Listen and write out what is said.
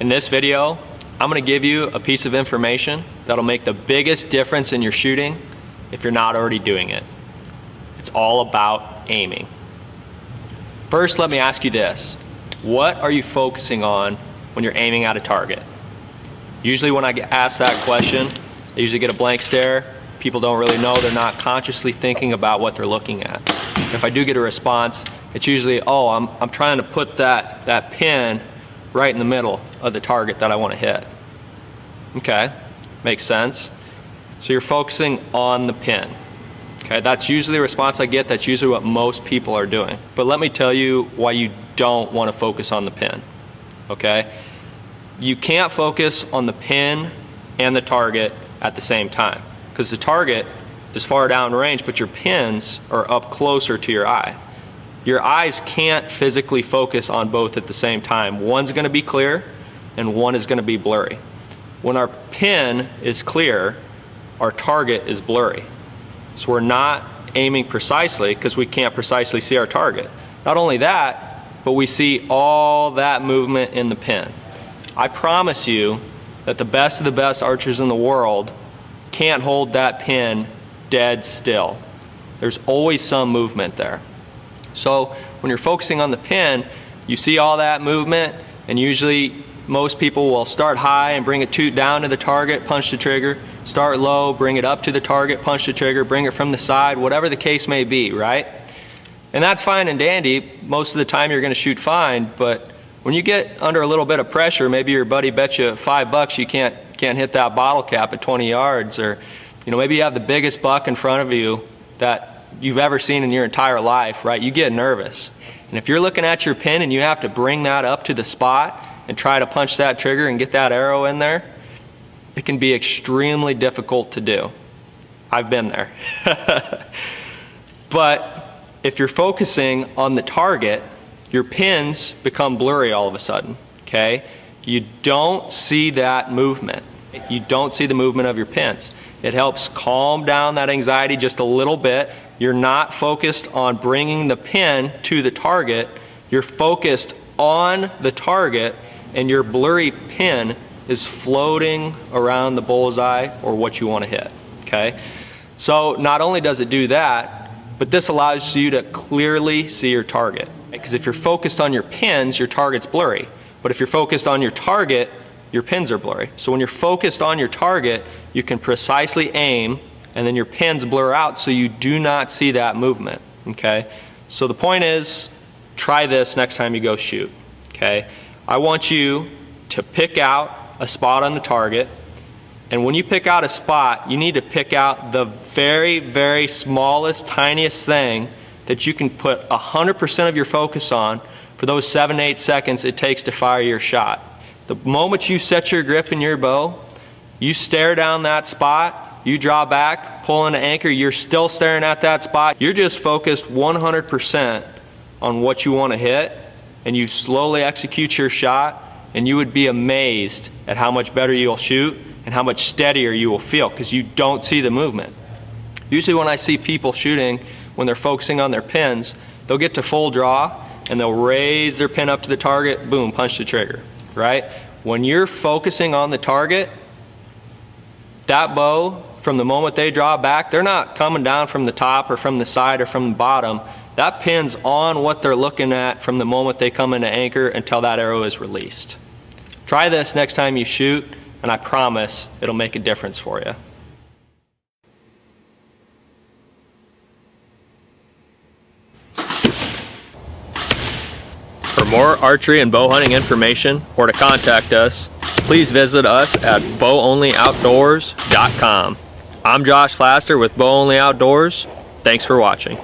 In this video, I'm going to give you a piece of information that'll make the biggest difference in your shooting if you're not already doing it. It's all about aiming. First, let me ask you this. What are you focusing on when you're aiming at a target? Usually when I get asked that question, I usually get a blank stare. People don't really know. They're not consciously thinking about what they're looking at. If I do get a response, it's usually, oh, I'm trying to put that pin right in the middle of the target that I want to hit. Okay, makes sense. So you're focusing on the pin. Okay, that's usually the response I get. That's usually what most people are doing. But let me tell you why you don't want to focus on the pin. Okay, you can't focus on the pin and the target at the same time, because the target is far down range, but your pins are up closer to your eye. Your eyes can't physically focus on both at the same time. One's going to be clear and one is going to be blurry. When our pin is clear, our target is blurry. So we're not aiming precisely because we can't precisely see our target. Not only that, but we see all that movement in the pin. I promise you that the best of the best archers in the world can't hold that pin dead still. There's always some movement there. So when you're focusing on the pin, you see all that movement, and usually most people will start high and bring it down to the target, punch the trigger, start low, bring it up to the target, punch the trigger, bring it from the side, whatever the case may be, right? And that's fine and dandy. Most of the time you're going to shoot fine, but when you get under a little bit of pressure, maybe your buddy bet you $5 you can't hit that bottle cap at 20 yards, or maybe you have the biggest buck in front of you that you've ever seen in your entire life, right? You get nervous. And if you're looking at your pin and you have to bring that up to the spot and try to punch that trigger and get that arrow in there, it can be extremely difficult to do. I've been there. But if you're focusing on the target, your pins become blurry all of a sudden, okay? You don't see that movement. You don't see the movement of your pins. It helps calm down that anxiety just a little bit. You're not focused on bringing the pin to the target. You're focused on the target, and your blurry pin is floating around the bullseye or what you want to hit, okay? So not only does it do that, but this allows you to clearly see your target. Because if you're focused on your pins, your target's blurry. But if you're focused on your target, your pins are blurry. So when you're focused on your target, you can precisely aim, and then your pins blur out so you do not see that movement, okay? So the point is, try this next time you go shoot, okay? I want you to pick out a spot on the target, and when you pick out a spot, you need to pick out the very, very smallest, tiniest thing that you can put 100% of your focus on for those 7 to 8 seconds it takes to fire your shot. The moment you set your grip in your bow, you stare down that spot, you draw back, pull into anchor, you're still staring at that spot. You're just focused 100% on what you want to hit, and you slowly execute your shot, and you would be amazed at how much better you'll shoot and how much steadier you will feel because you don't see the movement. Usually when I see people shooting, when they're focusing on their pins, they'll get to full draw and they'll raise their pin up to the target, boom, punch the trigger, right? When you're focusing on the target, that bow, from the moment they draw back, they're not coming down from the top or from the side or from the bottom. That pin's on what they're looking at from the moment they come into anchor until that arrow is released. Try this next time you shoot, and I promise it'll make a difference for you. For more archery and bow hunting information, or to contact us, please visit us at bowonlyoutdoors.com. I'm Josh Laster with Bow Only Outdoors. Thanks for watching.